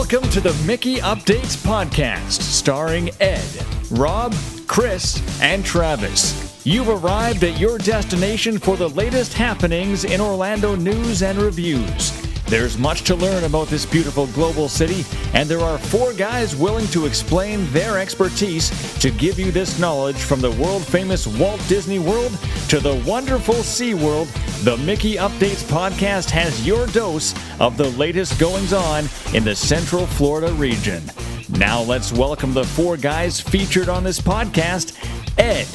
Welcome to the Mickey Updates podcast, starring Ed, Rob, Chris, and Travis. You've arrived at your destination for the latest happenings in Orlando news and reviews. There's much to learn about this beautiful global city, and there are four guys willing to explain their expertise to give you this knowledge from the world-famous Walt Disney World to the wonderful SeaWorld. The Mickey Updates podcast has your dose of the latest goings-on in the Central Florida region. Now let's welcome the four guys featured on this podcast, Ed,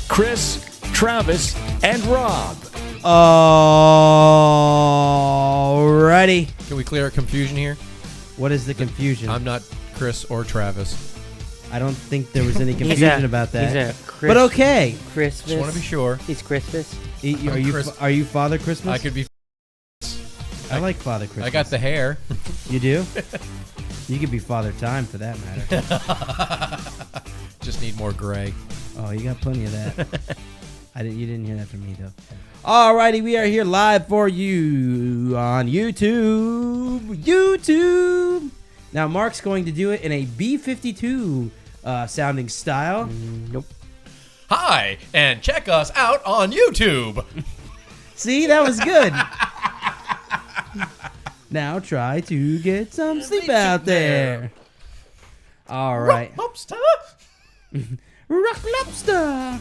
Chris, Travis, and Rob. Alrighty. Can we clear our confusion here? What is the confusion? I'm not Chris or Travis. I don't think there was any confusion about that. He's a But okay. Christmas. Just want to be sure. He's Christmas. Are you Father Christmas? I could be. I like Father Christmas. I got the hair. You do? You could be Father Time for that matter. Just need more gray. Oh, you got plenty of that. You didn't hear that from me though. Alrighty, we are here live for you on YouTube. Now Mark's going to do it in a B-52 sounding style. Nope. Hi, and check us out on YouTube. See, that was good. Now try to get some sleep out there. All right. Lobster. Rock lobster.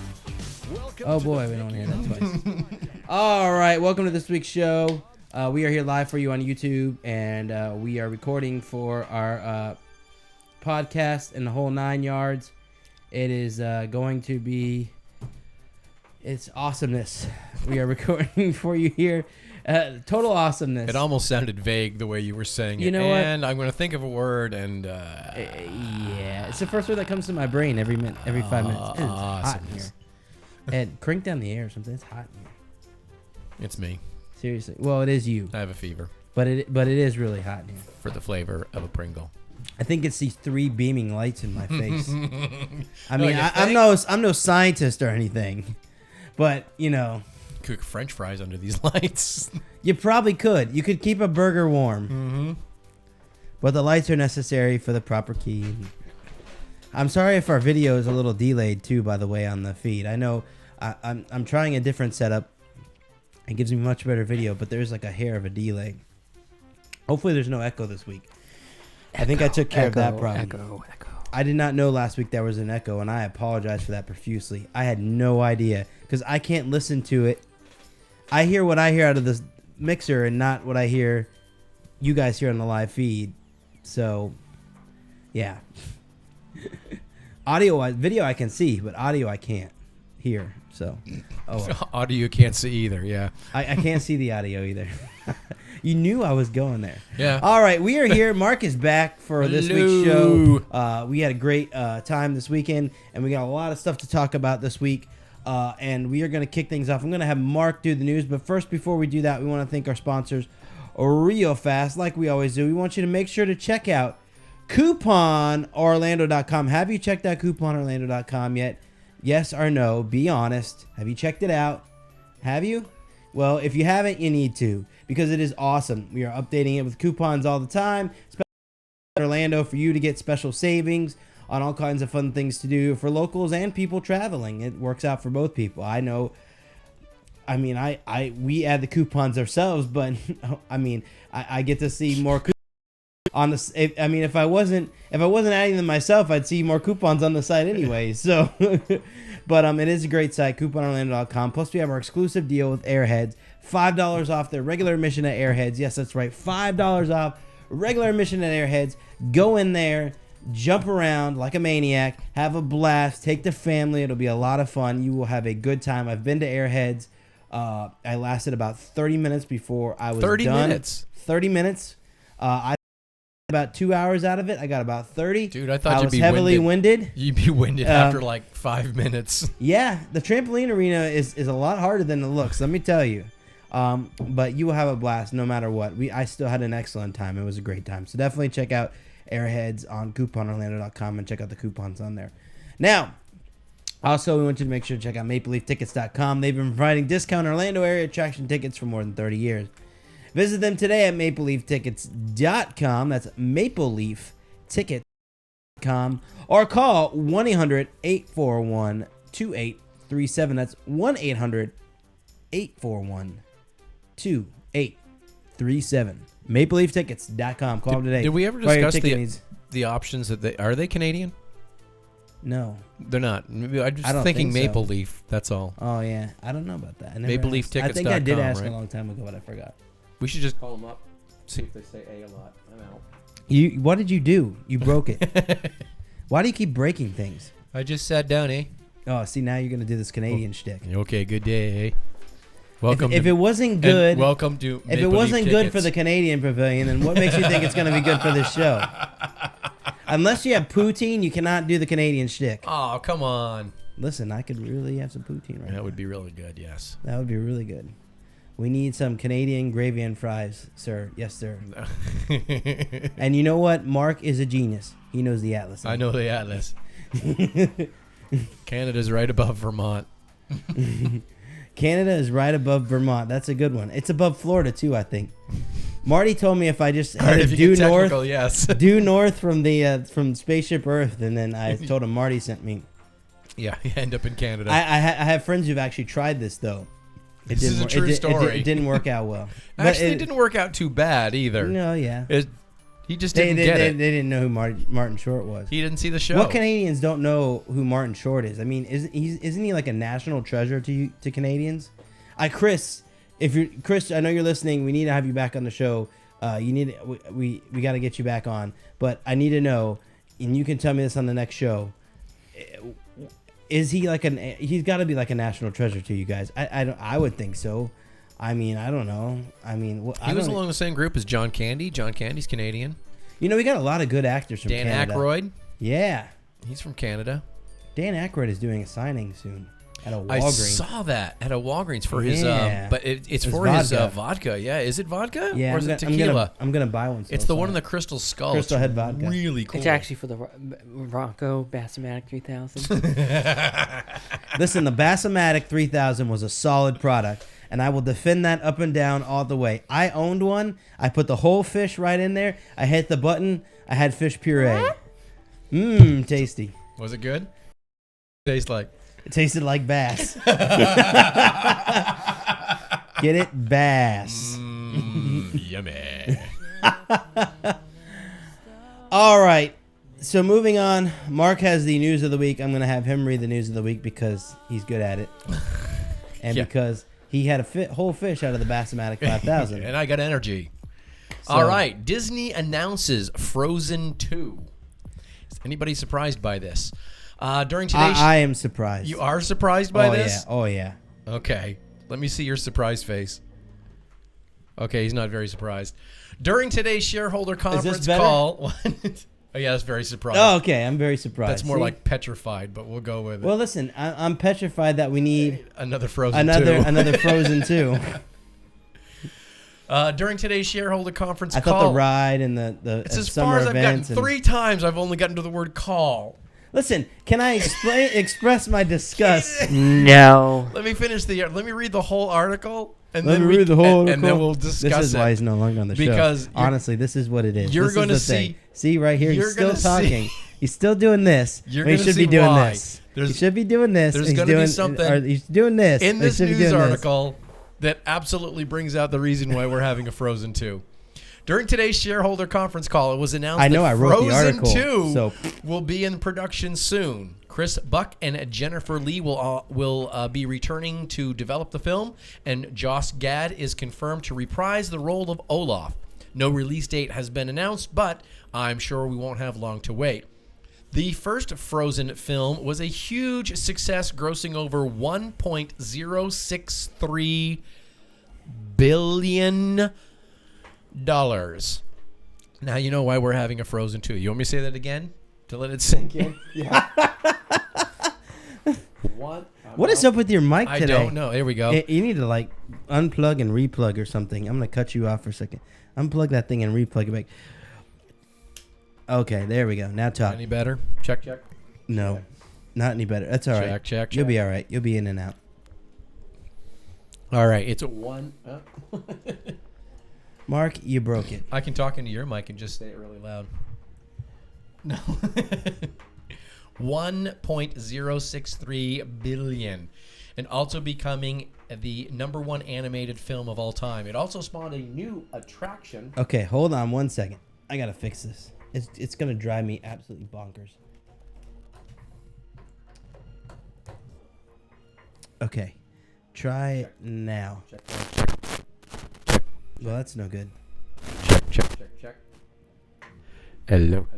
Oh boy, we don't hear that twice. All right, welcome to this week's show. We are here live for you on YouTube, and we are recording for our podcast in the whole 9 yards. It is going to be, it's awesomeness. We are recording for you here. Total awesomeness. It almost sounded vague the way you were saying it. You know what? And I'm going to think of a word and... yeah, it's the first word that comes to my brain every 5 minutes. It's hot in here. And crank down the air or something. It's hot in here. It's me. Seriously. Well, it is you. I have a fever. But it is really hot in here. For the flavor of a Pringle. I think it's these three beaming lights in my face. I No, mean, you I'm no scientist or anything, but you know, Cook French fries under these lights. you probably could. You could keep a burger warm. Mm-hmm. But the lights are necessary for the proper key. I'm sorry if our video is a little delayed too, by the way, on the feed. I know I'm trying a different setup. It gives me much better video, but there's like a hair of a delay. Hopefully there's no echo this week. I think I took care of that problem. Echo. I did not know last week there was an echo, and I apologize for that profusely. I had no idea, because I can't listen to it. I hear what I hear out of this mixer and not what I hear you guys hear on the live feed. So, yeah. Audio-wise, video I can see, but audio I can't hear. So, Audio you can't see either, yeah. I can't see the audio either. You knew I was going there. Yeah. All right, we are here. Mark is back for this week's show. We had a great time this weekend, and we got a lot of stuff to talk about this week. And we are going to kick things off. I'm going to have Mark do the news, but first, before we do that, we want to thank our sponsors real fast, like we always do. We want you to make sure to check out CouponOrlando.com. Have you checked out CouponOrlando.com yet? Yes or no? Be honest. Have you checked it out? Have you? Well, if you haven't, you need to, because it is awesome. We are updating it with coupons all the time. Especially in Orlando, for you to get special savings on all kinds of fun things to do for locals and people traveling. It works out for both people. I know. I mean, we add the coupons ourselves, but I mean, I get to see more coupons on the. I mean, if I wasn't adding them myself, I'd see more coupons on the site anyway. So, but it is a great site, CouponOrlando.com. Plus, we have our exclusive deal with Airheads, $5 off their regular admission at Airheads. Yes, that's right, $5 off regular admission at Airheads. Go in there, jump around like a maniac, have a blast, take the family. It'll be a lot of fun. You will have a good time. I've been to Airheads. I lasted about 30 minutes before I was 30 done. 30 minutes. I about 2 hours out of it. I got about 30. Dude, I thought I you'd was be heavily winded. You'd be winded after like 5 minutes. Yeah, the trampoline arena is a lot harder than it looks, let me tell you. But you will have a blast no matter what. I still had an excellent time. It was a great time. So definitely check out Airheads on CouponOrlando.com and check out the coupons on there. Now, also, we want you to make sure to check out MapleLeafTickets.com. They've been providing discount Orlando area attraction tickets for more than 30 years. Visit them today at MapleLeafTickets.com. That's MapleLeafTickets.com. Or call 1-800-841-2837. That's 1-800-841-2837. MapleLeafTickets.com. Call them today. Did we ever For your discuss ticket needs. the options that are they Canadian? No. They're not. Maybe I'm I just don't thinking think so. Maple Leaf. That's all. Oh, yeah. I don't know about that. I never MapleLeafTickets.com, asked. I think I did ask right? a long time ago, but I forgot. We should just call them up. See if they say A lot. I'm out. What did you do? You broke it. Why do you keep breaking things? I just sat down, eh? Oh, see, now you're going to do this Canadian shtick. Okay, good day, eh? Welcome. If it wasn't good, welcome to. if it wasn't good for the Canadian Pavilion, then what makes you think it's going to be good for this show? Unless you have poutine, you cannot do the Canadian shtick. Oh, come on. Listen, I could really have some poutine right now. That would be really good. Yes. That would be really good. We need some Canadian gravy and fries, sir. Yes, sir. And you know what? Mark is a genius. He knows the Atlas. I know the Atlas. Canada's right above Vermont. Canada is right above Vermont. That's a good one. It's above Florida too, I think. Marty told me if I just headed due north, yes. due north from the from Spaceship Earth, and then I told him Marty sent me. Yeah, you end up in Canada. I have friends who've actually tried this though. This is a true story. It didn't work out well. Actually, it didn't work out too bad either. No, yeah. He just didn't get it. They didn't know who Martin Short was. He didn't see the show. What Canadians don't know who Martin Short is? I mean, isn't he like a national treasure to Canadians? Chris, Chris, I know you're listening. We need to have you back on the show. We got to get you back on. But I need to know, and you can tell me this on the next show. Is he he's got to be like a national treasure to you guys? I would think so. I mean, I don't know. I mean, he was along the same group as John Candy. John Candy's Canadian. You know, we got a lot of good actors from Canada. Dan Aykroyd. Yeah. He's from Canada. Dan Aykroyd is doing a signing soon at a Walgreens. I saw that at a Walgreens for his, but it's for vodka. his vodka. Yeah, is it vodka? Yeah, or is it tequila? I'm gonna buy one. It's the one in the Crystal Skull. Crystal Head vodka. Really cool. It's actually for the Bronco Bassomatic 3000. Listen, the Bassomatic 3000 was a solid product, and I will defend that up and down all the way. I owned one. I put the whole fish right in there. I hit the button. I had fish puree. Mmm, tasty. Was it good? Tastes like. It tasted like bass. Get it? Bass. Yummy. All right. So moving on, Mark has the news of the week. I'm going to have him read the news of the week because he's good at it. And because he had a whole fish out of the Bassomatic 5000. And I got energy. So, all right. Disney announces Frozen 2. Is anybody surprised by this? During today's I am surprised. You are surprised by this? Yeah. Oh, yeah. Okay. Let me see your surprised face. Okay, he's not very surprised. During today's shareholder conference call... Oh, yeah, that's very surprised. Oh, okay. I'm very surprised. That's more like petrified, but we'll go with it. Well, listen, I'm petrified that we need... Another Frozen 2. Another Frozen 2. During today's shareholder conference I thought the ride and the it's as summer far as I've gotten. 3 times I've only gotten to the word call. Listen, can I express my disgust? No. Let me finish let me read the whole article. And Let then me read the whole article. And then we'll discuss it. This is why he's no longer on the show. Because honestly, this is what it is. You're going to see. See right here, he's still talking. He's still doing this. You're going to see be doing why. This. He should be doing this. There's going to be something. He's doing this. In this news article that absolutely brings out the reason why we're having a Frozen 2. During today's shareholder conference call, it was announced that Frozen 2 will be in production soon. Chris Buck and Jennifer Lee will be returning to develop the film, and Joss Gad is confirmed to reprise the role of Olaf. No release date has been announced, but I'm sure we won't have long to wait. The first Frozen film was a huge success, grossing over $1.063 billion. Now you know why we're having a Frozen 2. You want me to say that again to let it sink in? Yeah. What is up with your mic today? I don't know. There we go. You need to unplug and replug or something. I'm gonna cut you off for a second. Unplug that thing and replug it back. Okay, there we go. Now talk. Any better? Check. No, not any better. That's all right. Check. You'll be all right. You'll be in and out. All right. It's a 1. Mark, you broke it. I can talk into your mic and just say it really loud. No. 1.063 billion. And also becoming the #1 animated film of all time. It also spawned a new attraction. Okay, hold on 1 second. I gotta fix this. It's gonna drive me absolutely bonkers. Okay, try it now. Check. Well, that's no good. Check. Hello.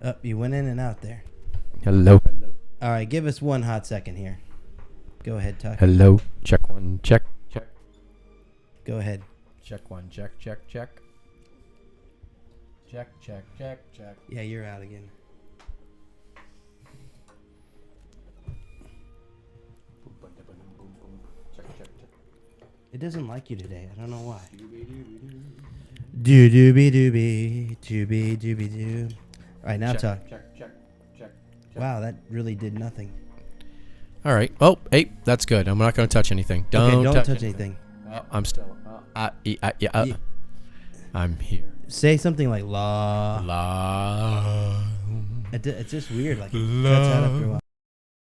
Oh, you went in and out there. Hello. All right, give us 1 hot second here. Go ahead, Tuck. Hello. Check 1. Check. Go ahead. Check 1. Check. Check. Yeah, you're out again. Check. It doesn't like you today. I don't know why. Doo-doo-be-doo-be. All right, now Tuck. Check. Wow, that really did nothing. All right. Oh, hey, that's good. I'm not going to touch anything. Don't touch anything. Oh, I'm still. I'm here. Say something like la. La. It's just weird. Like it cuts out after a while.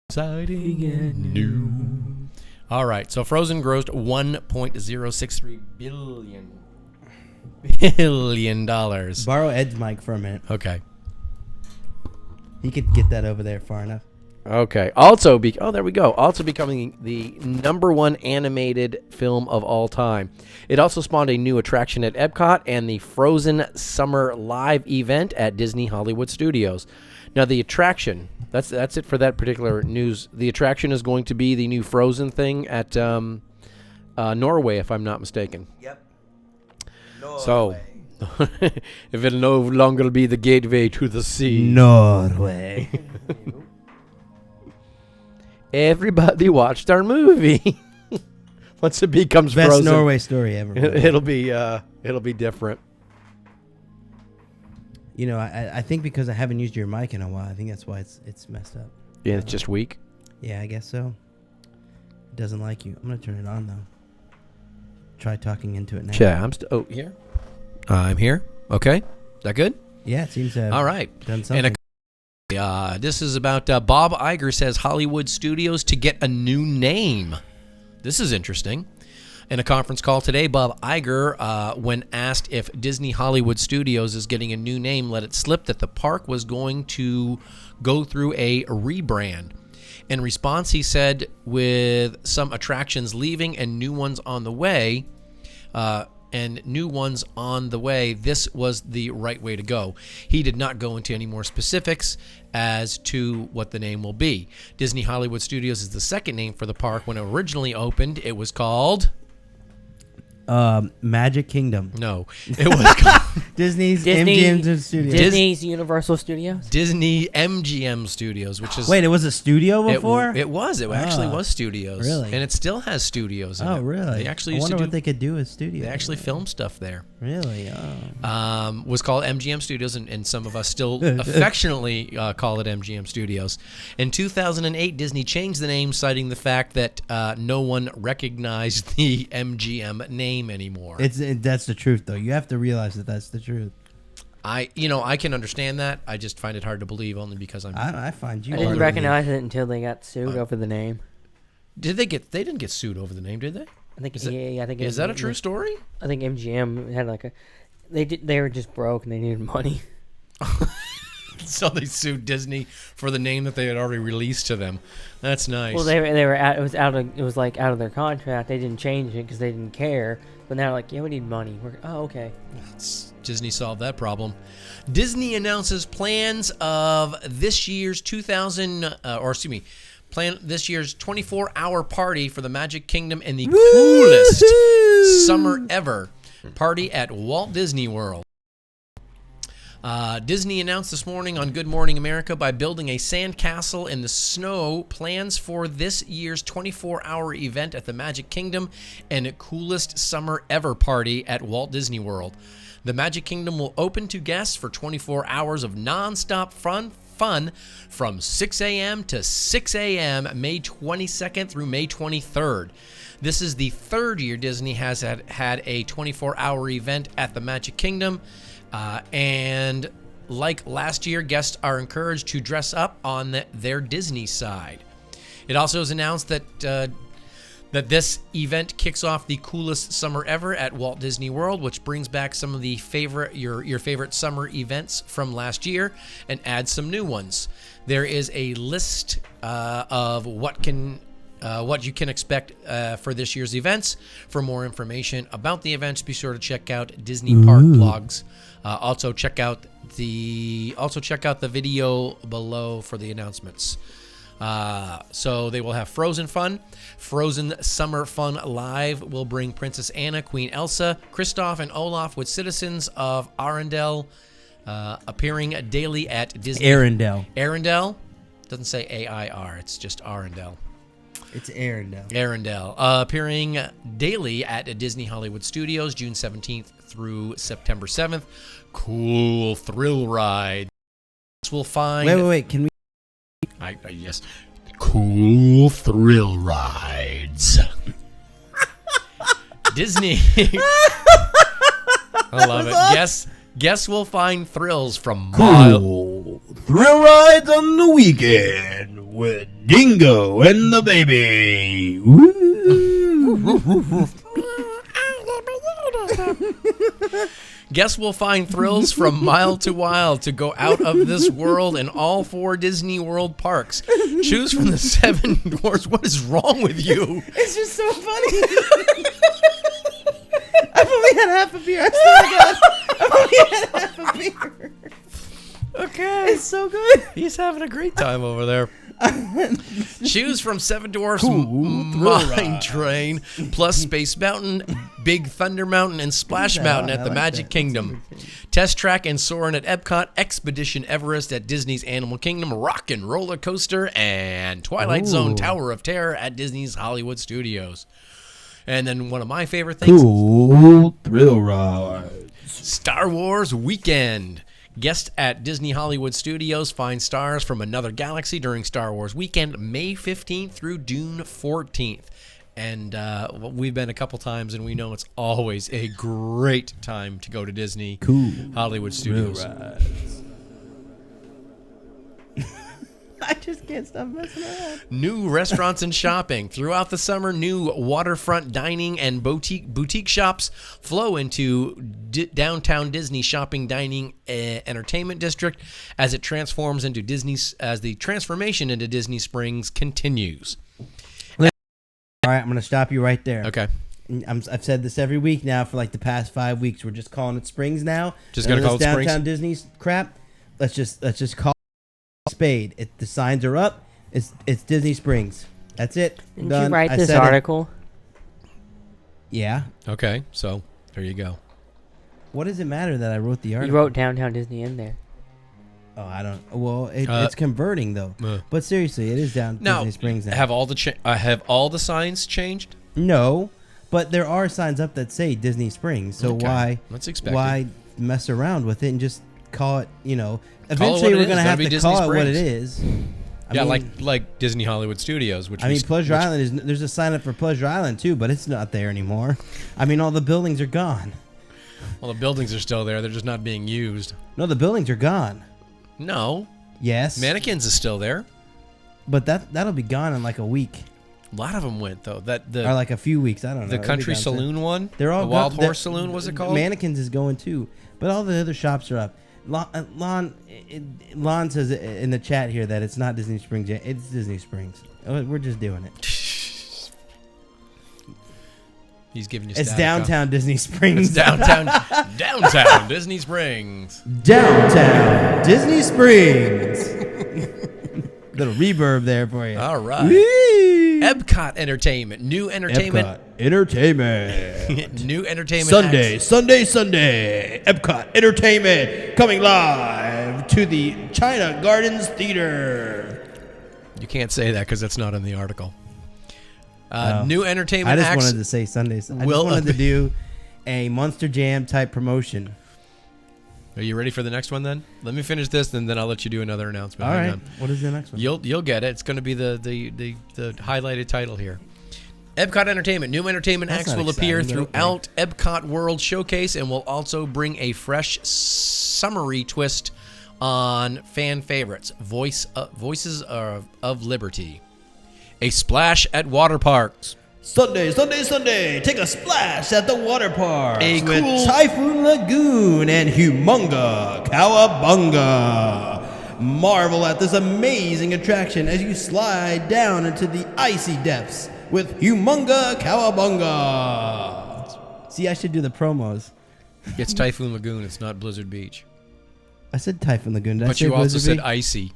Exciting and new. All right. So Frozen grossed $1.063 billion. Borrow Ed's mic for a minute. Okay. He could get that over there far enough. Okay. Also, there we go. Also becoming the #1 animated film of all time. It also spawned a new attraction at Epcot and the Frozen Summer Live event at Disney Hollywood Studios. Now, the attraction, that's it for that particular news. The attraction is going to be the new Frozen thing at Norway, if I'm not mistaken. Yep. So, if it'll no longer be the gateway to the sea. Norway. Everybody watched our movie. Once it becomes Best Frozen, Norway story ever. it'll be different. You know, I think because I haven't used your mic in a while, I think that's why it's messed up. Yeah, it's just weak. Yeah, I guess so. It doesn't like you. I'm gonna turn it on though. Try talking into it now. Yeah, here. I'm here. Okay, is that good? Yeah, it seems to have all right. Done something. This is about Bob Iger says Hollywood Studios to get a new name. This is interesting. In a conference call today, Bob Iger, when asked if Disney Hollywood Studios is getting a new name, let it slip that the park was going to go through a rebrand. In response, he said, with some attractions leaving and new ones on the way, this was the right way to go. He did not go into any more specifics as to what the name will be. Disney Hollywood Studios is the second name for the park. When it originally opened, it was called Magic Kingdom. No, it was called Disney's MGM Studios. Disney's Universal Studios. Disney MGM Studios, which is wait, it was a studio before. It actually was studios, really, and it still has studios. In oh, it. really? They actually I used wonder to what they could do with studios. They actually filmed stuff there. Really? Oh. Was called MGM Studios, and some of us still affectionately call it MGM Studios. In 2008, Disney changed the name, citing the fact that no one recognized the MGM name anymore. That's the truth, though. You have to realize that that's the truth. I can understand that. I just find it hard to believe, only because I find you. I didn't recognize it until they got sued over the name. Did they get? They didn't get sued over the name, did they? I think. I think. Is that a true story? I think MGM had like a. They were just broke and they needed money. So they sued Disney for the name that they had already released to them. That's nice. Well, they were out. It was like out of their contract. They didn't change it because they didn't care. But now, like, yeah, we need money. Okay. Disney solved that problem. Disney announces plans of this year's this year's 24-hour party for the Magic Kingdom and the coolest summer ever party at Walt Disney World. Disney announced this morning on Good Morning America by building a sand castle in the snow plans for this year's 24-hour event at the Magic Kingdom and coolest summer ever party at Walt Disney World. The Magic Kingdom will open to guests for 24 hours of non-stop fun, Fun from 6 a.m. to 6 a.m. May 22nd through May 23rd. This is the third year Disney has had a 24-hour event at the Magic Kingdom. And like last year, guests are encouraged to dress up on their Disney side. It also is announced that this event kicks off the coolest summer ever at Walt Disney World, which brings back some of the your favorite summer events from last year and adds some new ones. There is a list of what you can expect for this year's events. For more information about the events, be sure to check out Disney Park blogs. Also check out the video below for the announcements. So they will have Frozen Fun. Frozen Summer Fun Live will bring Princess Anna, Queen Elsa, Kristoff, and Olaf with citizens of Arendelle appearing daily at Disney. Arendelle? Doesn't say A-I-R. It's just Arendelle. It's Arendelle. Arendelle. Appearing daily at Disney Hollywood Studios, June 17th through September 7th. Cool thrill ride. We'll find... Wait. Can we... yes. Cool thrill rides. Disney. I love it. Guests will find thrills from cool thrill rides on the weekend with Dingo and the baby. Guests will find thrills from mile to mile to go out of this world in all 4 Disney World parks. Choose from the 7 doors. What is wrong with you? It's just so funny. I've only had half a beer. I swear to God. I've only had half a beer. Okay. It's so good. He's having a great time over there. Choose from 7 Dwarfs Mine Train, plus Space Mountain, Big Thunder Mountain, and Splash Mountain at the Magic Kingdom. Test Track and Soarin' at Epcot, Expedition Everest at Disney's Animal Kingdom, Rock and Roller Coaster, and Twilight Zone Tower of Terror at Disney's Hollywood Studios. And then one of my favorite things, cool thrill ride, Star Wars Weekend. Guests at Disney Hollywood Studios find stars from another galaxy during Star Wars Weekend, May 15th through June 14th. And we've been a couple times, and we know it's always a great time to go to Disney Hollywood Studios. I just can't stop messing around. New restaurants and shopping. Throughout the summer, new waterfront dining and boutique shops flow into downtown Disney shopping, dining, entertainment district as the transformation into Disney Springs continues. All right, I'm going to stop you right there. Okay. I've said this every week now for like the past 5 weeks. We're just calling it Springs now. Just going to call it Springs? Downtown Disney's crap. Let's just call spade. The signs are up. It's Disney Springs. That's it. Didn't you write this article? Yeah. Okay, so there you go. What does it matter that I wrote the article? You wrote Downtown Disney in there. Oh, I don't. Well, it's converting though. But seriously, it is Disney Springs now. Have all the signs changed? No, but there are signs up that say Disney Springs. So why mess around with it and just call it? Eventually we're gonna have to call it what it is. I mean, like Disney Hollywood Studios, Pleasure Island there's a sign up for Pleasure Island too, but it's not there anymore. I mean, all the buildings are gone. Well, the buildings are still there. They're just not being used. No, the buildings are gone. No. Yes. Mannequins is still there. But that'll be gone in like a week. A lot of them went though. Or like a few weeks. I don't know. The Country Saloon one. They're all the Wild Horse Saloon. Was it called? Mannequins is going too, but all the other shops are up. Lon says in the chat here that it's not Disney Springs yet. It's Disney Springs. We're just doing it. He's giving you. It's downtown Disney Springs. It's downtown Disney Springs. Downtown Disney Springs. Little reverb there for you. All right. Whee! Epcot Entertainment. New entertainment. Epcot Entertainment. New entertainment. Sunday. Epcot Entertainment coming live to the China Gardens Theater. You can't say that because that's not in the article. New entertainment. I just wanted to say Sunday. I just wanted to do a Monster Jam type promotion. Are you ready for the next one then? Let me finish this, and then I'll let you do another announcement. All right. What is the next one? You'll get it. It's going to be the highlighted title here. Epcot Entertainment. New entertainment acts will appear throughout Epcot World Showcase and will also bring a fresh summery twist on fan favorites. Voices of Liberty. A splash at water parks. Sunday, take a splash at the water park with Typhoon Lagoon and Humunga Cowabunga. Marvel at this amazing attraction as you slide down into the icy depths with Humunga Cowabunga. See, I should do the promos. It's Typhoon Lagoon. It's not Blizzard Beach. I said Typhoon Lagoon. But you also said icy.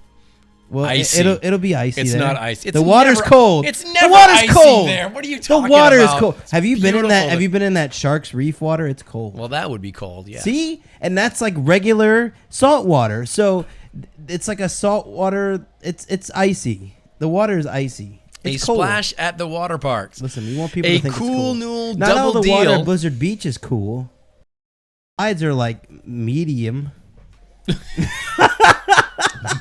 Well, icy. It'll be icy. It's there. not icy. The water's cold. It's never the water's icy cold. there. What are you talking about? The water is cold. Have you been in that? Have you been in that Shark's Reef water? It's cold. Well, that would be cold. Yeah. See, and that's like regular salt water. So it's like a salt water. It's icy. The water is icy. It's a cold. Splash at the water parks. Listen, we want people to think it's cool. New Not double all the deal. water at Blizzard Beach is cool. Sides are like medium.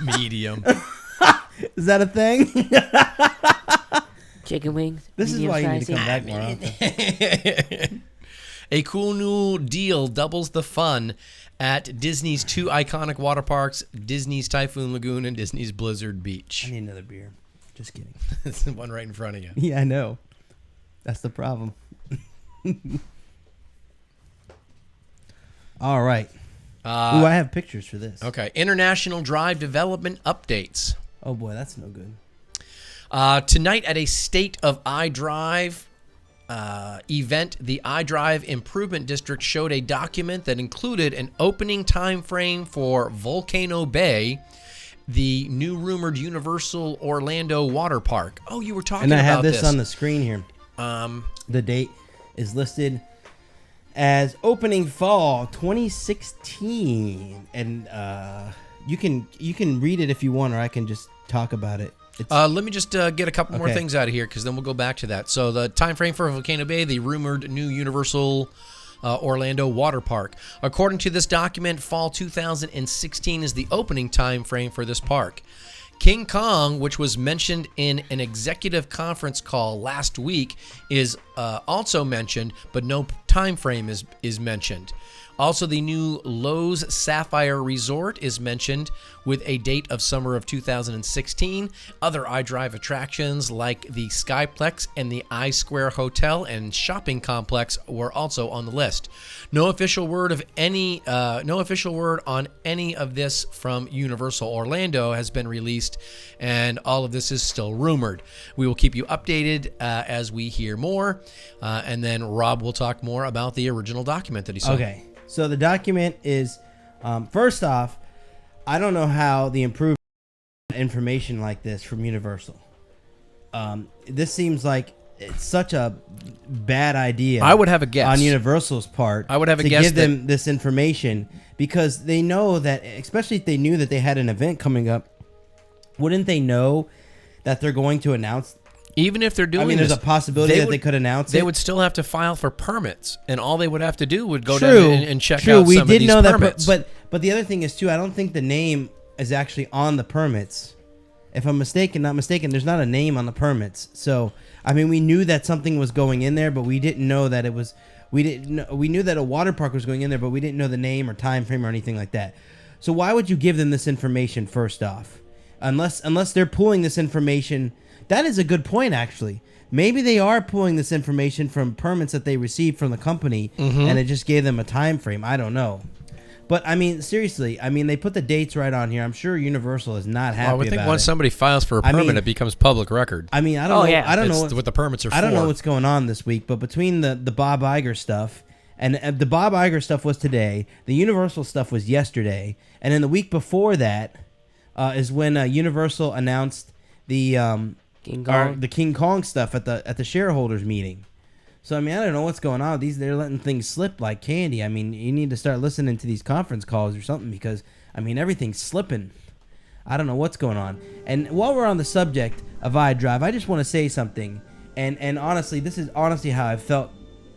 Medium. Is that a thing? Chicken wings. This is why you need to come back more often. A cool new deal doubles the fun at Disney's two iconic water parks, Disney's Typhoon Lagoon and Disney's Blizzard Beach. I need another beer. Just kidding. It's the one right in front of you. Yeah, I know. That's the problem. All right. I have pictures for this. Okay. International Drive Development Updates. Oh, boy, that's no good. Tonight at a State of iDrive event, the iDrive Improvement District showed a document that included an opening time frame for Volcano Bay, the new rumored Universal Orlando water park. Oh, you were talking about this. And I have this on the screen here. The date is listed as opening fall 2016, and you can read it if you want, or I can just talk about it. Let me just get a couple more things out of here, because then we'll go back to that. So the time frame for Volcano Bay, the rumored new Universal Orlando water park. According to this document, fall 2016 is the opening time frame for this park. King Kong, which was mentioned in an executive conference call last week, is also mentioned, but no time frame is mentioned. Also, the new Lowe's Sapphire Resort is mentioned with a date of summer of 2016. Other iDrive attractions like the Skyplex and the iSquare Hotel and Shopping Complex were also on the list. No official word on any of this from Universal Orlando has been released, and all of this is still rumored. We will keep you updated as we hear more, and then Rob will talk more about the original document that he saw. Okay. So the document is, first off, I don't know how the improved information like this from Universal. This seems like it's such a bad idea. I would have a guess on Universal's part. I would have a to guess give them this information, because they know that, especially if they knew that they had an event coming up, wouldn't they know that they're going to announce? Even if they're doing, there's a possibility that they could announce it. They would still have to file for permits, and all they would have to do would go down and check out we some did of these know permits. That, but the other thing is too, I don't think the name is actually on the permits. If I'm not mistaken, there's not a name on the permits. So I mean, we knew that something was going in there, but we didn't know that it was. We knew that a water park was going in there, but we didn't know the name or time frame or anything like that. So why would you give them this information first off? Unless they're pulling this information. That is a good point, actually. Maybe they are pulling this information from permits that they received from the company, and it just gave them a time frame. I don't know. But, I mean, seriously, they put the dates right on here. I'm sure Universal is not happy about it. I would think once somebody files for a permit, it becomes public record. I mean, I don't know. Yeah. I don't know what the permits are for. I don't know what's going on this week, but between the Bob Iger stuff, and the Bob Iger stuff was today, the Universal stuff was yesterday, and then the week before that is when Universal announced the King Kong stuff at the shareholders meeting. So I don't know what's going on. They're letting things slip like candy. You need to start listening to these conference calls or something, because everything's slipping. I don't know what's going on. And while we're on the subject of iDrive, I just want to say something. And honestly, this is honestly how I felt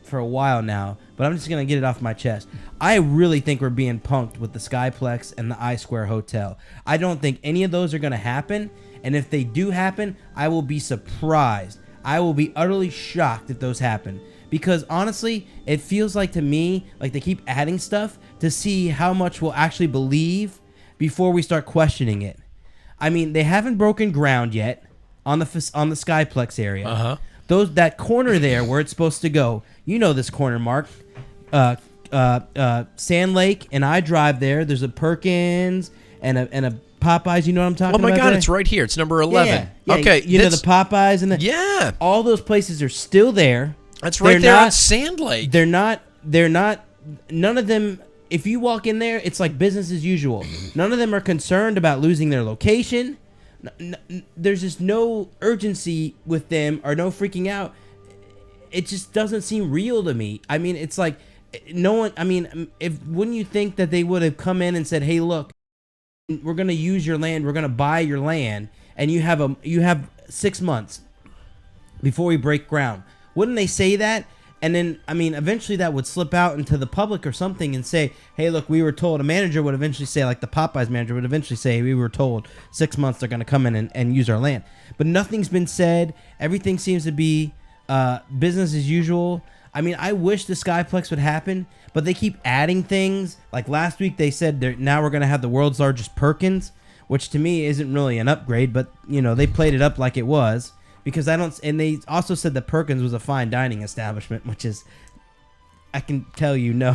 for a while now, but I'm just gonna get it off my chest. I really think we're being punked with the Skyplex and the I Square Hotel. I don't think any of those are gonna happen, and if they do happen, I will be surprised. I will be utterly shocked if those happen. Because honestly, it feels like to me, like they keep adding stuff to see how much we'll actually believe before we start questioning it. I mean, they haven't broken ground yet on the Skyplex area. That corner there where it's supposed to go. You know this corner, Mark. Sand Lake, and I drive there. There's a Perkins and a Popeyes. You know what I'm talking about? Oh my God, there? it's right here. It's number 11. Yeah. Okay, you know the Popeyes and yeah. All those places are still there. That's right there on Sand Lake. They're not. None of them. If you walk in there, it's like business as usual. None of them are concerned about losing their location. There's just no urgency with them or no freaking out. It just doesn't seem real to me. I mean, it's like no one. I mean, wouldn't you think that they would have come in and said, "Hey, look, we're gonna use your land. We're gonna buy your land, and you have 6 months before we break ground." Wouldn't they say that? And then, I mean, eventually that would slip out into the public or something and say, hey, look, we were told. A manager would eventually say, like the Popeyes manager would eventually say, we were told 6 months they're going to come in and use our land. But nothing's been said. Everything seems to be business as usual. I mean, I wish the Skyplex would happen, but they keep adding things. Like last week they said now we're going to have the world's largest Perkins, which to me isn't really an upgrade, but, you know, they played it up like it was. Because and they also said that Perkins was a fine dining establishment, which is, I can tell you, no.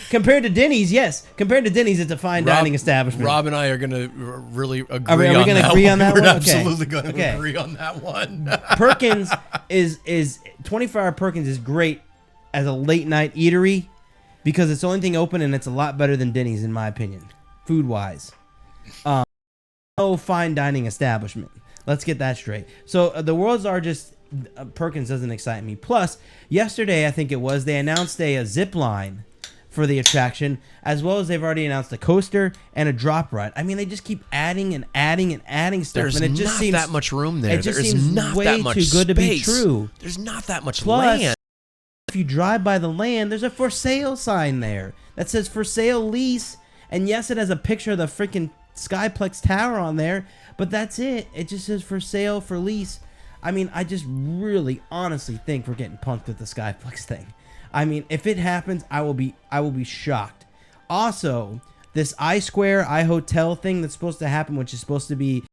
compared to Denny's, yes. Compared to Denny's, it's a fine dining establishment. Rob and I are going to really agree on that. Are we going to agree on that one? We're absolutely going to agree on that one. Perkins is 24-hour Perkins is great as a late night eatery because it's the only thing open and it's a lot better than Denny's in my opinion, food wise. No fine dining establishment. Let's get that straight. So the world's largest Perkins doesn't excite me. Plus, yesterday I think it was they announced a zip line for the attraction, as well as they've already announced a coaster and a drop ride. I mean, they just keep adding and adding and adding stuff. There's and it just not seems, that much room there. It just There's seems not way that much too good to be space. true. There's not that much Plus, land. if you drive by the land, there's a for sale sign there that says for sale lease. And yes, it has a picture of the freaking Skyplex Tower on there, but that's it. It just says for sale for lease. I mean, I just really honestly think we're getting punked with the Skyplex thing. I mean, if it happens, I will be shocked. Also, this I Square I Hotel thing that's supposed to happen, which is supposed to be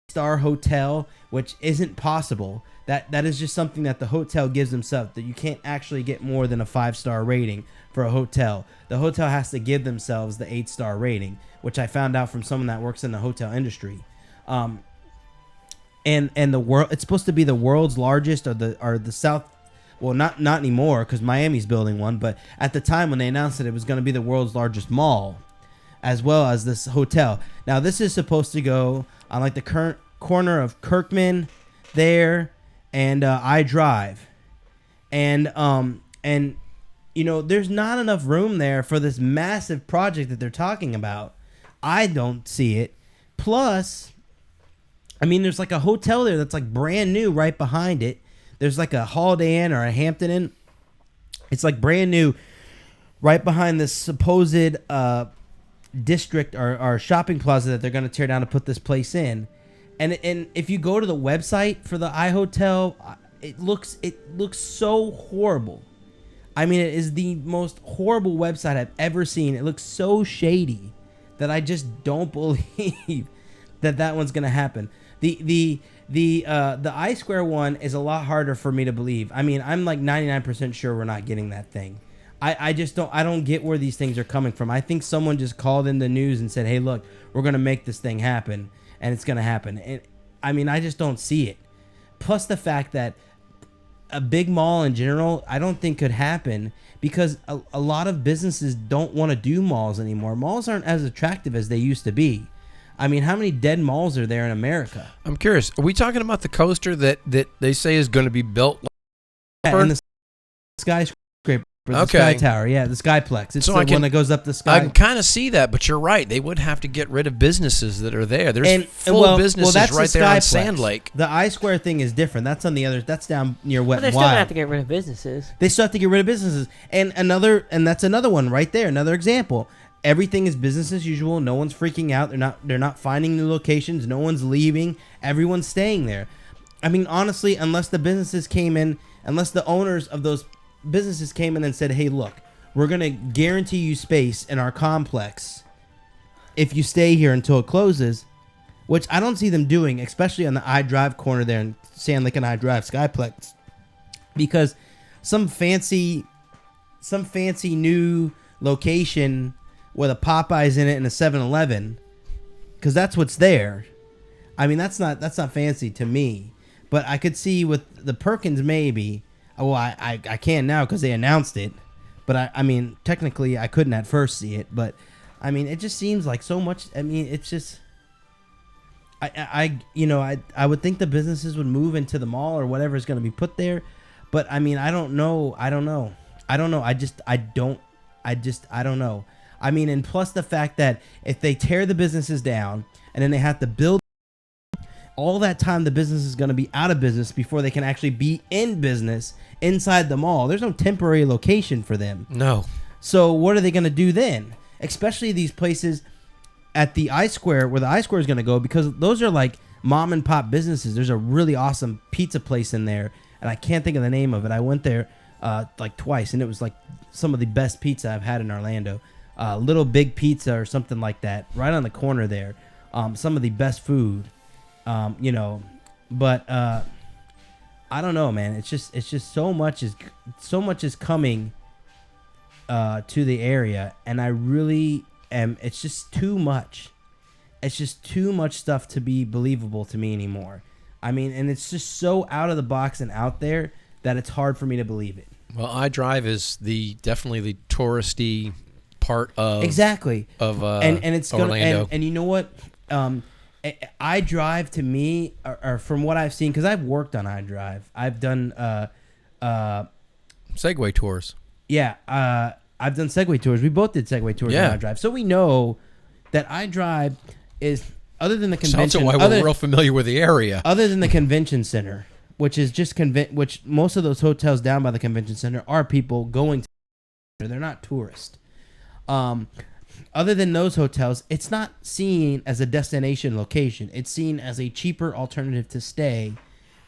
star hotel, which isn't possible. That is just something that the hotel gives themselves, that you can't actually get more than a 5-star rating for a hotel. The hotel has to give themselves the 8-star rating, which I found out from someone that works in the hotel industry. And the world, it's supposed to be the world's largest or the South. Well, not anymore because Miami's building one, but at the time when they announced it was going to be the world's largest mall, as well as this hotel. Now this is supposed to go on like the current corner of Kirkman there and I Drive, and you know, there's not enough room there for this massive project that they're talking about. I don't see it. Plus, I mean, there's like a hotel there that's like brand new right behind it. There's like a Holiday Inn or a Hampton Inn. It's like brand new right behind this supposed district or shopping plaza that they're going to tear down to put this place in. And if you go to the website for the iHotel, it looks so horrible. I mean, it is the most horrible website I've ever seen. It looks so shady that I just don't believe that one's gonna happen. The I Square one is a lot harder for me to believe. I mean, I'm like 99% sure we're not getting that thing. I just don't get where these things are coming from. I think someone just called in the news and said, hey, look, we're gonna make this thing happen, and it's gonna happen. And I mean, I just don't see it. Plus the fact that a big mall in general, I don't think could happen because a lot of businesses don't want to do malls anymore. Malls aren't as attractive as they used to be. I mean, how many dead malls are there in America? I'm curious. Are we talking about the coaster that they say is going to be built? And the skyscraper the Sky Tower. Yeah, the Skyplex. It's the one that goes up the sky. I can kind of see that, but you're right. They would have to get rid of businesses that are there. There's full businesses right there on Sand Lake. The I Square thing is different. That's on the other. That's down near Wet and Wild. But they still have to get rid of businesses. They still have to get rid of businesses. And that's another one right there. Another example. Everything is business as usual. No one's freaking out. They're not finding new locations. No one's leaving. Everyone's staying there. I mean, honestly, unless the owners of those businesses came in and said, "Hey, look, we're going to guarantee you space in our complex if you stay here until it closes," which I don't see them doing, especially on the iDrive corner there in Sand Lake and iDrive Skyplex, because some fancy new location with a Popeyes in it and a 7-Eleven, because that's what's there. I mean, that's not fancy to me. But I could see with the Perkins maybe. Well, I can now because they announced it. But I mean, technically I couldn't at first see it. But I mean, it just seems like so much. I mean, it's just. I would think the businesses would move into the mall or whatever is going to be put there. But I mean, I don't know. I don't know. I don't know. I mean, and plus the fact that if they tear the businesses down and then they have to build, all that time the business is going to be out of business before they can actually be in business inside the mall. There's no temporary location for them. No. So what are they going to do then? Especially these places at the I Square, where the I Square is going to go, because those are like mom and pop businesses. There's a really awesome pizza place in there, and I can't think of the name of it. I went there like twice, and it was like some of the best pizza I've had in Orlando. Little Big Pizza or something like that, right on the corner there. Some of the best food. But I don't know, man. It's just so much is coming to the area, and I really am. It's just too much. It's just too much stuff to be believable to me anymore. I mean, and it's just so out of the box and out there that it's hard for me to believe it. Well, iDrive is definitely the touristy part of and it's Orlando. And you know what? iDrive to me, or from what I've seen, because I've worked on iDrive, I've done Segway tours. Yeah, I've done Segway tours. We both did Segway tours on iDrive, so we know that iDrive is, other than the convention. Sounds like we're real familiar with the area. Other than the convention center, which is just which most of those hotels down by the convention center are people going to. They're not tourists. Other than those hotels, it's not seen as a destination location. It's seen as a cheaper alternative to stay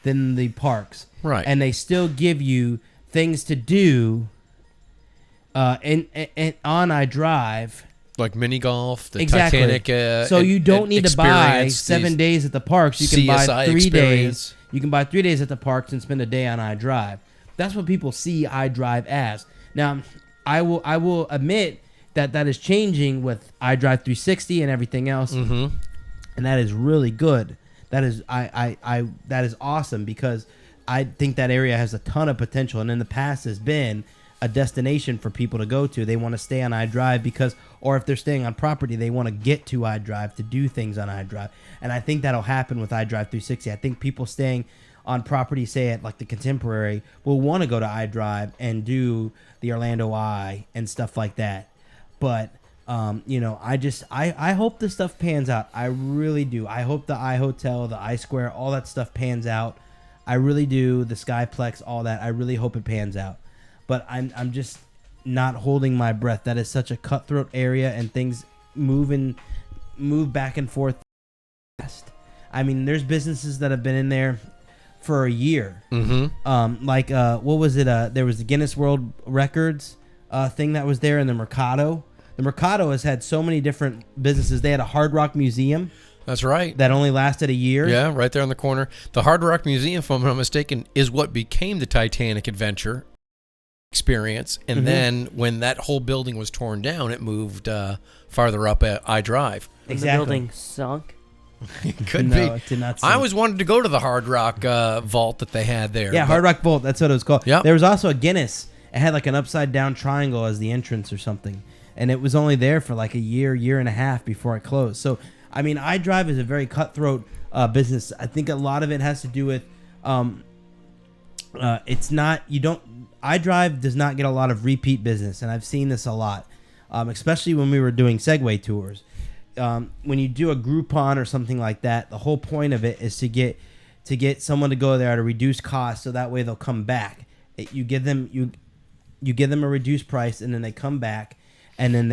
than the parks. Right. And they still give you things to do on iDrive. Like mini golf, the exactly. Titanic. So you don't need to buy 7 days at the parks. You can buy 3 days. You can buy 3 days at the parks and spend a day on iDrive. That's what people see iDrive as. Now, I will admit that is changing with iDrive 360 and everything else, and that is really good. That is that is awesome, because I think that area has a ton of potential, and in the past has been a destination for people to go to. They want to stay on iDrive or if they're staying on property, they want to get to iDrive to do things on iDrive, and I think that'll happen with iDrive 360. I think people staying on property, say at like the Contemporary, will want to go to iDrive and do the Orlando Eye and stuff like that. But, I hope this stuff pans out. I really do. I hope the iHotel, the iSquare, all that stuff pans out. I really do. The Skyplex, all that. I really hope it pans out. But I'm just not holding my breath. That is such a cutthroat area, and things move back and forth fast. I mean, there's businesses that have been in there for a year. What was it? There was the Guinness World Records thing that was there in the Mercado. The Mercado has had so many different businesses. They had a Hard Rock Museum. That's right. That only lasted a year. Yeah, right there on the corner. The Hard Rock Museum, if I'm not mistaken, is what became the Titanic Adventure experience. And then when that whole building was torn down, it moved farther up at iDrive. Exactly. The building sunk. It could be. It did not. I always wanted to go to the Hard Rock vault that they had there. Yeah, Hard Rock Vault. That's what it was called. Yep. There was also a Guinness. It had like an upside down triangle as the entrance or something, and it was only there for like a year and a half before it closed. So I mean, iDrive is a very cutthroat business. I think a lot of it has to do with it's not, you don't, iDrive does not get a lot of repeat business, and I've seen this a lot, especially when we were doing Segway tours. When you do a Groupon or something like that, the whole point of it is to get someone to go there at a reduced cost, so that way they'll come back. You give them a reduced price, and then they come back, and then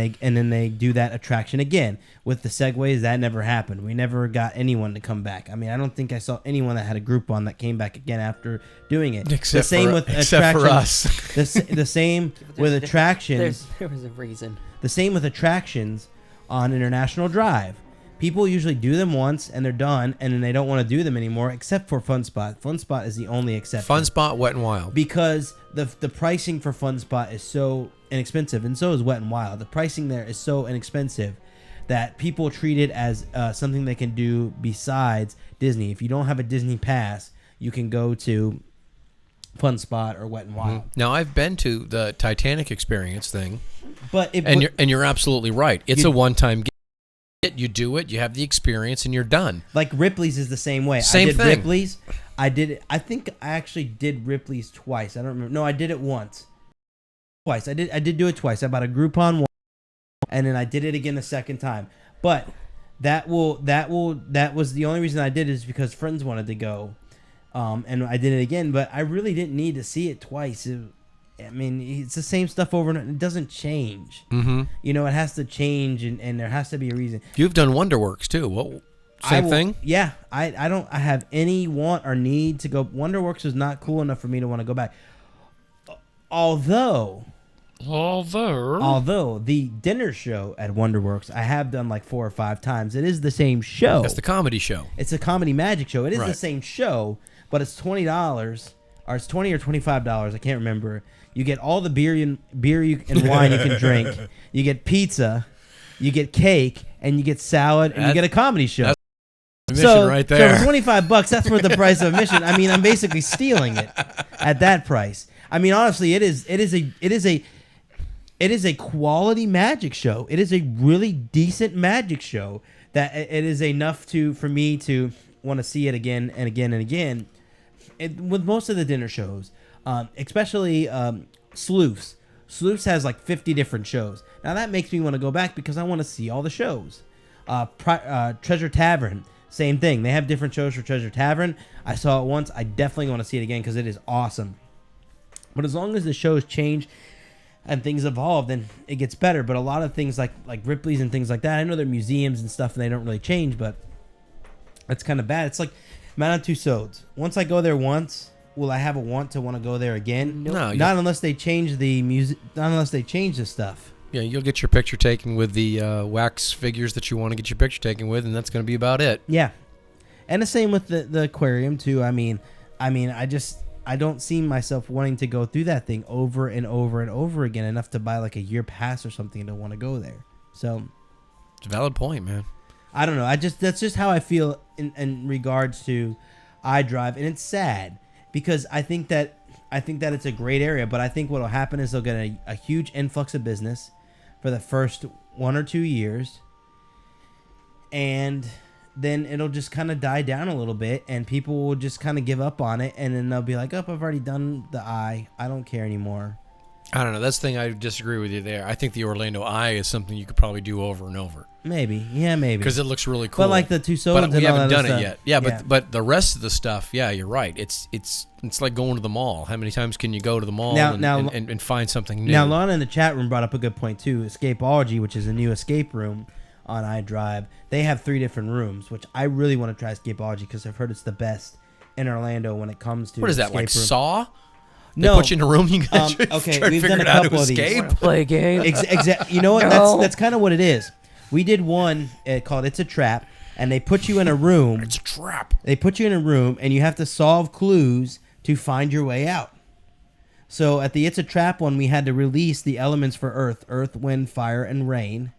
they do that attraction again. With the Segways, that never happened. We never got anyone to come back. I mean, I don't think I saw anyone that had a Groupon that came back again after doing it. Except for us. The same with attractions. There was a reason. The same with attractions on International Drive. People usually do them once and they're done, and then they don't want to do them anymore, except for Fun Spot. Fun Spot is the only exception. Fun Spot, Wet and Wild. Because the pricing for Fun Spot is so inexpensive, and so is Wet and Wild. The pricing there is so inexpensive that people treat it as something they can do besides Disney. If you don't have a Disney pass, you can go to Fun Spot or Wet and Wild. Now, I've been to the Titanic Experience thing, but you're absolutely right. It's a one-time gift. You do it, you have the experience, and you're done. Like Ripley's is the same way. Same thing. Ripley's. I did it. I think I actually did Ripley's twice. I don't remember. No, I did it once. Twice. I did do it twice. I bought a Groupon once, and then I did it again the second time. But that was the only reason I did it, is because friends wanted to go, and I did it again. But I really didn't need to see it twice. I mean, it's the same stuff over and over. It doesn't change. Mm-hmm. You know, it has to change, and there has to be a reason. You've done WonderWorks too. Same thing? Yeah. I don't have any want or need to go. WonderWorks is not cool enough for me to want to go back. Although the dinner show at WonderWorks, I have done like 4 or 5 times. It is the same show. That's the comedy show. It's a comedy magic show. It is right. the same show, but it's $20, or it's $20 or $25. I can't remember. You get all the beer and wine you can drink. You get pizza, you get cake, and you get salad, and you get a comedy show. That's admission right there. So for $25, that's worth the price of admission. I mean, I'm basically stealing it at that price. I mean, honestly, it is a quality magic show. It is a really decent magic show that it is enough for me to want to see it again and again and again. With most of the dinner shows. Especially Sleuths. Sleuths has like 50 different shows. Now that makes me want to go back because I want to see all the shows. Treasure Tavern, same thing. They have different shows for Treasure Tavern. I saw it once. I definitely want to see it again because it is awesome. But as long as the shows change and things evolve, then it gets better. But a lot of things like Ripley's and things like that, I know they're museums and stuff and they don't really change, but that's kind of bad. It's like Madame Tussauds. Once I go there once, will I have a want to go there again? No, not unless they change the music. Not unless they change the stuff. Yeah, you'll get your picture taken with the wax figures that you want to get your picture taken with, and that's going to be about it. Yeah, and the same with the aquarium too. I mean, I don't see myself wanting to go through that thing over and over and over again enough to buy like a year pass or something to want to go there. So, it's a valid point, man. I don't know. That's just how I feel in regards to iDrive, and it's sad. Because I think that it's a great area, but I think what will happen is they'll get a huge influx of business for the first 1 or 2 years, and then it'll just kind of die down a little bit, and people will just kind of give up on it, and then they'll be like, "Oh, I've already done the Eye. I don't care anymore." I don't know. That's the thing. I disagree with you there. I think the Orlando Eye is something you could probably do over and over. Maybe, yeah, maybe. Because it looks really cool. But like the Tussauds, but we haven't done stuff. it yet. Yeah, but the rest of the stuff, yeah, you're right. It's like going to the mall. How many times can you go to the mall and find something new? Now, Lana in the chat room brought up a good point too. Escapeology, which is a new escape room on iDrive, they have 3 different rooms, which I really want to try Escapeology because I've heard it's the best in Orlando when it comes to. What is that, like room. Saw? No. They put you in a room, you guys okay, we've done a couple of these. Play a game. Exactly. You know what? No. That's kind of what it is. We did one called It's a Trap, and they put you in a room. It's a trap. They put you in a room, and you have to solve clues to find your way out. So at the It's a Trap one, we had to release the elements for Earth, Wind, Fire, and Rain.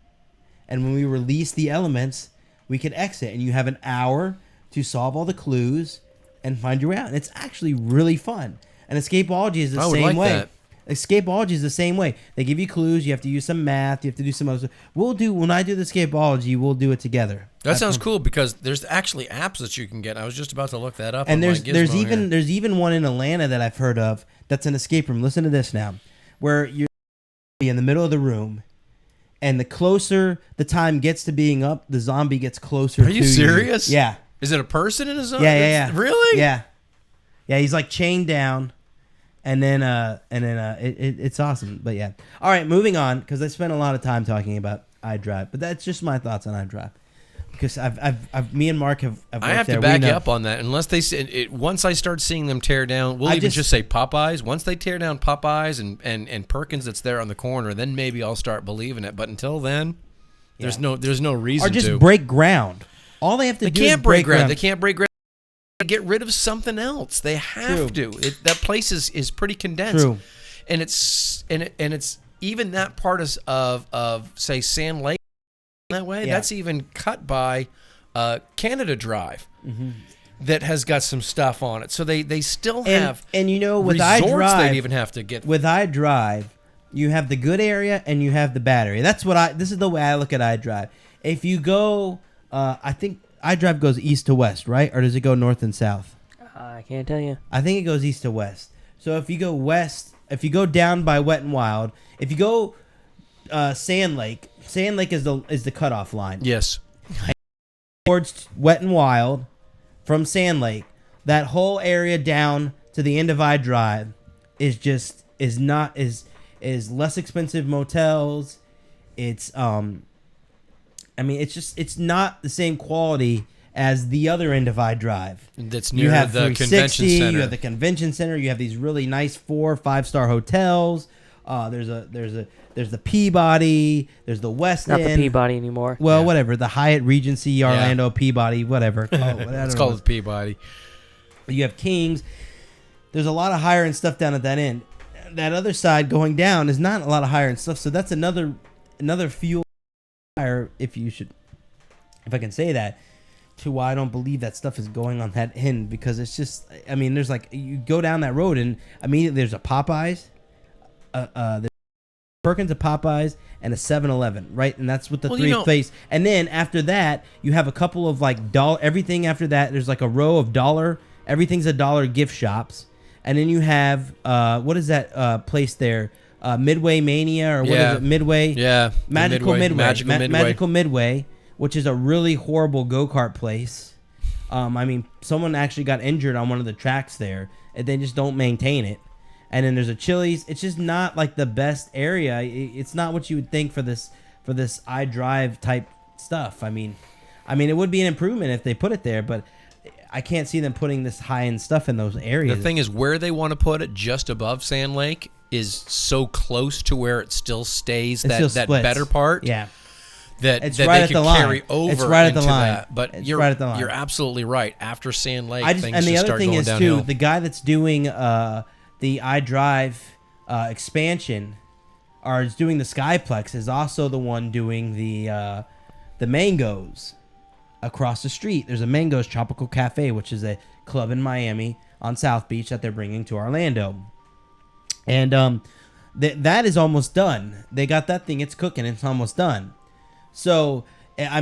And when we release the elements, we could exit, and you have an hour to solve all the clues and find your way out. And it's actually really fun. And Escapeology is the same way. Escapology is the same way. They give you clues. You have to use some math. You have to do some other stuff. When I do the escapology, we'll do it together. That sounds cool because there's actually apps that you can get. I was just about to look that up. And there's even one in Atlanta that I've heard of that's an escape room. Listen to this now, where you're in the middle of the room, and the closer the time gets to being up, the zombie gets closer. Are you serious? Yeah. Is it a person in a zombie? Yeah. Really? Yeah. Yeah. He's like chained down, and then it's awesome. But yeah. All right, moving on because I spent a lot of time talking about iDrive, but that's just my thoughts on iDrive. Because me and Mark have I have to back you up on that. Unless they once I start seeing them tear down, we'll just say Popeyes. Once they tear down Popeyes and Perkins that's there on the corner, then maybe I'll start believing it. But until then, there's no reason to. Or just break ground. All they have to do is break ground. They can't break ground. Get rid of something else. They have to. That place is pretty condensed. True. And it's even that part of say Sand Lake. That way, that's even cut by Canada Drive that has got some stuff on it. So they still have and with resorts they'd even have to get. With iDrive, you have the good area and you have the bad area. This is the way I look at iDrive. If you go, I think iDrive goes east to west, right? Or does it go north and south? I can't tell you. I think it goes east to west. So if you go west, if you go down by Wet and Wild, if you go Sand Lake is the cutoff line. Yes. Towards Wet and Wild from Sand Lake, that whole area down to the end of iDrive is less expensive motels. It's it's not the same quality as the other end of iDrive. That's near the convention center. You have the convention center. You have these really nice 4 or 5-star hotels. There's the Peabody. There's the West End. Not the Peabody anymore. Well, whatever. The Hyatt Regency, Orlando, Peabody, whatever. It's called the Peabody. You have Kings. There's a lot of higher end stuff down at that end. That other side going down is not a lot of higher end stuff. So that's another fuel fire, if I can say that, to why I don't believe that stuff is going on that end, because it's just, there's you go down that road and immediately there's a Popeyes. There's Perkins, a Popeyes, and a 7-Eleven, right? And that's what the three place. And then after that, you have a couple of everything after that. There's a row of dollar. Everything's a dollar gift shops. And then you have what is that place there? Midway Mania, or what is it? Midway. Yeah. Magical Midway, which is a really horrible go-kart place. Someone actually got injured on one of the tracks there, and they just don't maintain it. And then there's a Chili's. It's just not the best area. It's not what you would think for this iDrive type stuff. It would be an improvement if they put it there, but I can't see them putting this high-end stuff in those areas. The thing is, where they want to put it, just above Sand Lake, is so close to where it still stays that better part. Yeah. That it's right they at could the carry line. Over it's right into at the line. That. But you're right at the line. You're absolutely right. After Sand Lake, things and the just other start thing going is downhill. too, the guy that's doing the iDrive expansion, or is doing the Skyplex, is also the one doing the Mangoes across the street. There's a Mangoes Tropical Cafe, which is a club in Miami on South Beach that they're bringing to Orlando, and that is almost done. They got that thing; it's cooking. It's almost done. So, part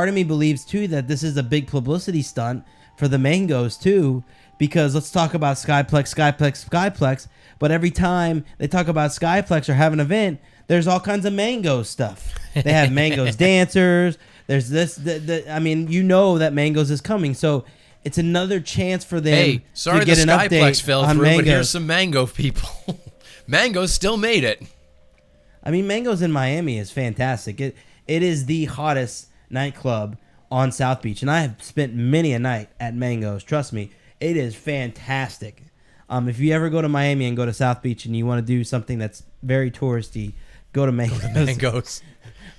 of me believes too that this is a big publicity stunt for the Mangoes too, because let's talk about Skyplex, but every time they talk about Skyplex or have an event, there's all kinds of Mangoes stuff. They have Mangoes dancers. There's this, that Mangoes is coming, so it's another chance for them to get an Skyplex fell on through, Mangoes. But here's some Mango people. Mangoes still made it. Mangoes in Miami is fantastic. It is the hottest nightclub on South Beach, and I have spent many a night at Mangoes. Trust me, it is fantastic. If you ever go to Miami and go to South Beach and you want to do something that's very touristy, go to Mangoes.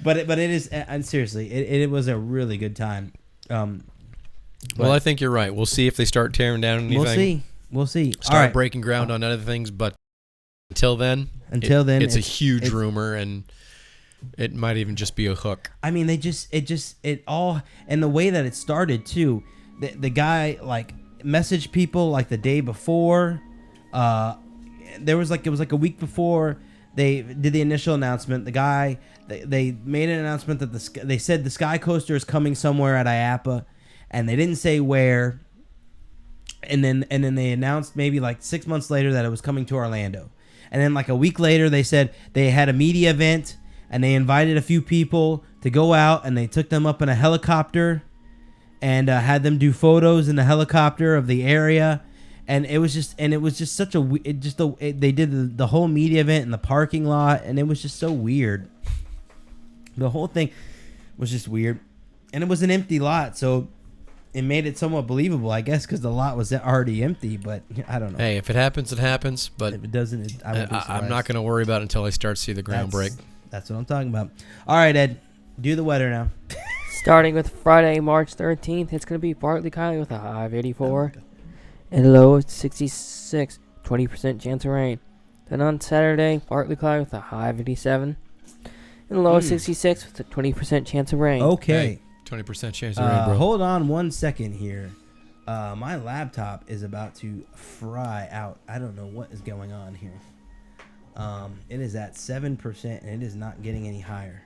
But it is, and seriously, it was a really good time. Well, I think you're right. We'll see if they start tearing down anything. We'll see. Start breaking ground on other things, but until then, it's a huge rumor, and it might even just be a hook. It all, and the way that it started too, the guy messaged people the day before, There was it was like a week before they did the initial announcement. The guy they made an announcement that they said the Sky Coaster is coming somewhere at IAAPA, and they didn't say where. And then they announced maybe like 6 months later that it was coming to Orlando. And then like a week later they said they had a media event and they invited a few people to go out, and they took them up in a helicopter and had them do photos in the helicopter of the area. And it was just such a they did the whole media event in the parking lot, and it was just so weird. The whole thing was just weird, and it was an empty lot, so it made it somewhat believable, I guess, because the lot was already empty. But I don't know. Hey, if it happens, it happens. But if it doesn't, I'm not going to worry about it until I start to see the ground break. That's what I'm talking about. All right, Ed, do the weather now. Starting with Friday, March 13th, it's going to be partly cloudy with a high of 84 and a low of 66, 20% chance of rain. Then on Saturday, partly cloudy with a high of 87 and a low of 66 with a 20% chance of rain. Okay. 20% chance of rain, bro. Hold on 1 second here. My laptop is about to fry out. I don't know what is going on here. It is at 7% and it is not getting any higher.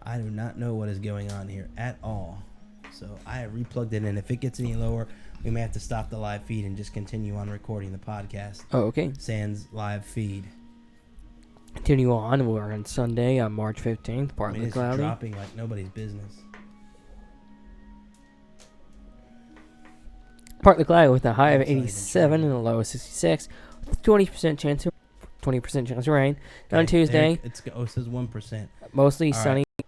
I do not know what is going on here at all. So I have replugged it in. If it gets any lower, we may have to stop the live feed and just continue on recording the podcast. Oh, okay. Sans live feed. Continue on. We're on Sunday on March 15th, partly it's cloudy. Dropping like nobody's business. Partly cloudy with a high of 87 and a low of 66, with 20% chance of rain. Okay, on Tuesday, it says 1%. Mostly all sunny. Right.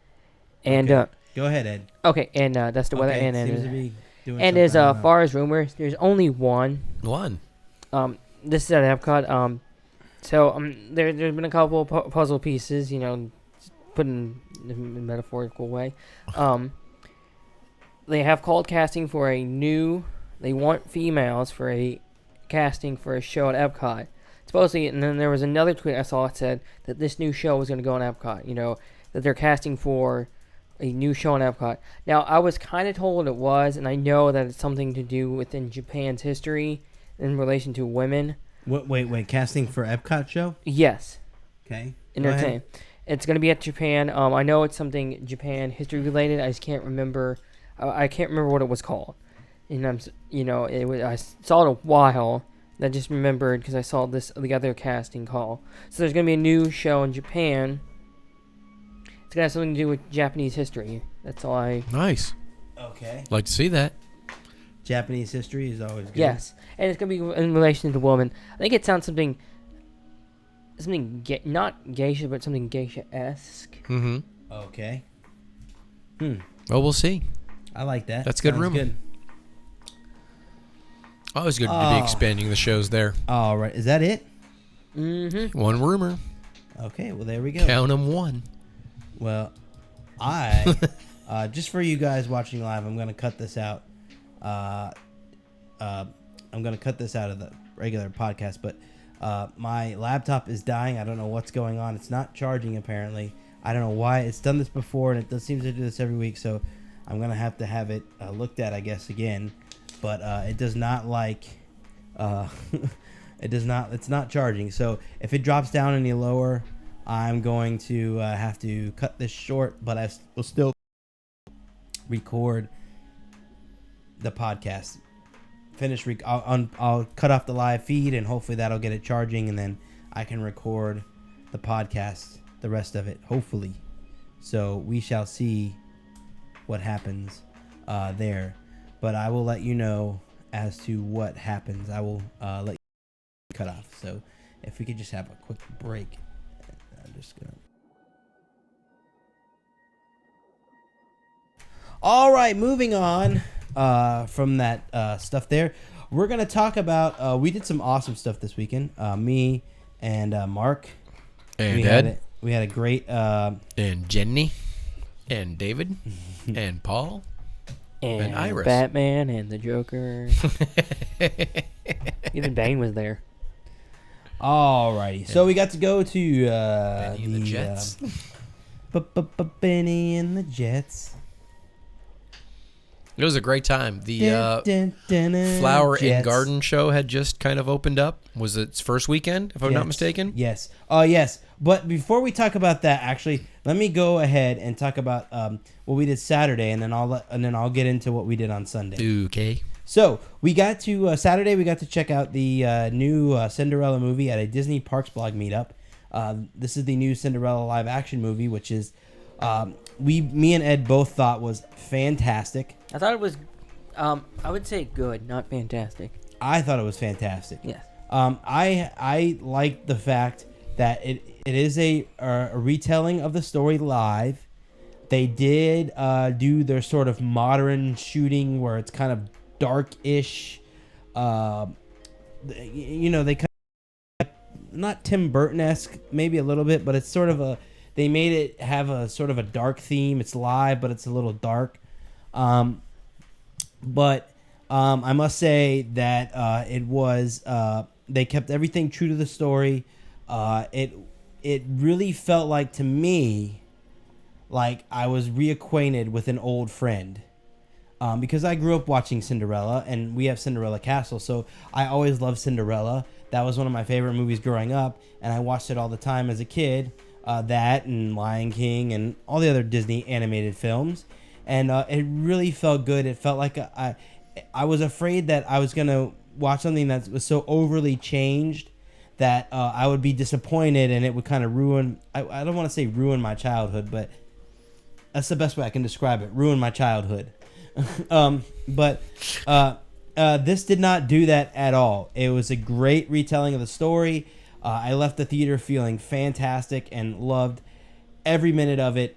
And okay. Go ahead, Ed. Okay, and that's the weather. Okay, And as far as rumors, there's only one. This is at Epcot. There's been a couple of puzzle pieces, put in a metaphorical way. They have called casting for they want females for a casting for a show at Epcot. Supposedly, and then there was another tweet I saw that said that this new show was going to go on Epcot, that they're casting for a new show on Epcot. Now, I was kind of told it was, and I know that it's something to do within Japan's history in relation to women. Wait, casting for Epcot show? Yes. Okay. Entertain. It's going to be at Japan. I know it's something Japan history related. I just can't remember. I can't remember what it was called. And I saw it a while. I just remembered because I saw the other casting call. So there's going to be a new show in Japan. It's going to have something to do with Japanese history. That's all I... Nice. Okay. Like to see that. Japanese history is always good. Yes. And it's going to be in relation to women. I think it sounds something not geisha, but something geisha-esque. Mm-hmm. Okay. Well, we'll see. I like that. That's good rumor. Good. Always good to be expanding the shows there. All right. Is that it? Mm-hmm. One rumor. Okay. Well, there we go. Count them one. Well, I just for you guys watching live, I'm going to cut this out. I'm going to cut this out of the regular podcast, but my laptop is dying. I don't know what's going on. It's not charging, apparently. I don't know why. It's done this before, and it seems to do this every week, so I'm going to have it looked at, I guess, again. But it does not like... it's not charging. So if it drops down any lower, I'm going to have to cut this short, but I will still record the podcast. I'll cut off the live feed, and hopefully that'll get it charging, and then I can record the podcast, the rest of it, hopefully. So we shall see what happens there. But I will let you know as to what happens. I will let you cut off. So if we could just have a quick break. I'm just going to... All right, moving on from that stuff there. We're going to talk about... we did some awesome stuff this weekend. Me and Mark. And Ed. We had a great... and Jenny. And David. And Paul. And Iris. Batman and the Joker. Even Bane was there. Alrighty. So we got to go to Benny and the Jets. Benny and the Jets. It was a great time. The Flower and Garden show had just kind of opened up. Was it its first weekend, if I'm not mistaken? Yes. Yes. But before we talk about that, actually, let me go ahead and talk about what we did Saturday, and then I'll get into what we did on Sunday. Okay. So we got to Saturday. We got to check out the new Cinderella movie at a Disney Parks blog meetup. This is the new Cinderella live action movie, which is me and Ed both thought was fantastic. I thought it was, I would say good, not fantastic. I thought it was fantastic. Yes. I like the fact that it is a retelling of the story live. They did do their sort of modern shooting where it's kind of dark-ish. They kind of, not Tim Burton-esque, maybe a little bit, but it's sort of they made it have a sort of a dark theme. It's live, but it's a little dark. But I must say that it was they kept everything true to the story. It really felt like, to me, like I was reacquainted with an old friend. Because I grew up watching Cinderella, and we have Cinderella Castle, so I always loved Cinderella. That was one of my favorite movies growing up, and I watched it all the time as a kid. That and Lion King and all the other Disney animated films. And it really felt good. It felt like I was afraid that I was going to watch something that was so overly changed that I would be disappointed, and it would kind of ruin... I don't want to say ruin my childhood, but that's the best way I can describe it. Ruin my childhood. But this did not do that at all. It was a great retelling of the story. I left the theater feeling fantastic and loved every minute of it.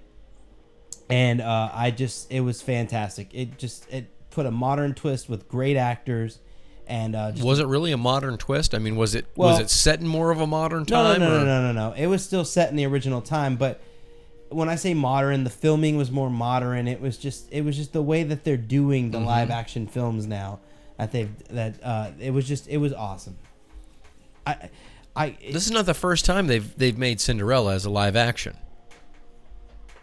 And it was fantastic. It put a modern twist with great actors. And was it really a modern twist? I mean, was it set in more of a modern time? No. It was still set in the original time, but when I say modern, the filming was more modern. It was just the way that they're doing the live action films now. It was awesome. This is not the first time they've made Cinderella as a live action.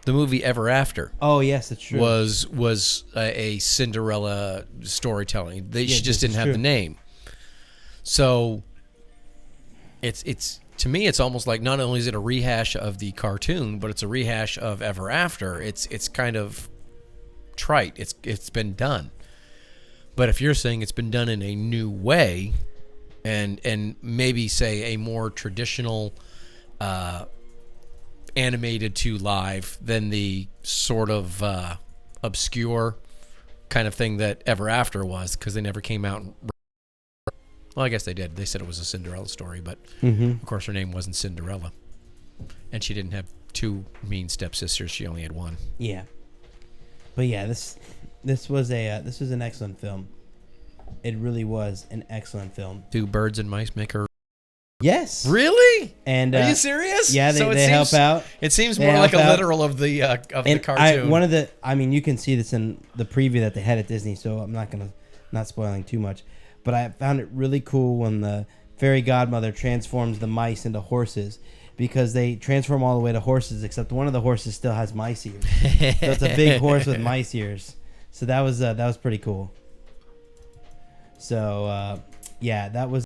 The movie Ever After. Oh yes, that's true. Was a Cinderella storytelling. She just didn't have the name. So it's to me, it's almost like not only is it a rehash of the cartoon, but it's a rehash of Ever After. It's kind of trite. It's been done. But if you're saying it's been done in a new way, and maybe say a more traditional animated to live than the sort of obscure kind of thing that Ever After was, because they never came out. Well, I guess they did. They said it was a Cinderella story, but of course her name wasn't Cinderella, and she didn't have two mean stepsisters. She only had one. Yeah, but yeah, this was an excellent film. It really was an excellent film. Do birds and mice make her? Yes. Really? And are you serious? Yeah, they help out. It seems more like a literal of the cartoon. You can see this in the preview that they had at Disney, so I'm not spoiling too much. But I found it really cool when the fairy godmother transforms the mice into horses, because they transform all the way to horses, except one of the horses still has mice ears. So it's a big horse with mice ears. So that was pretty cool. So yeah, that was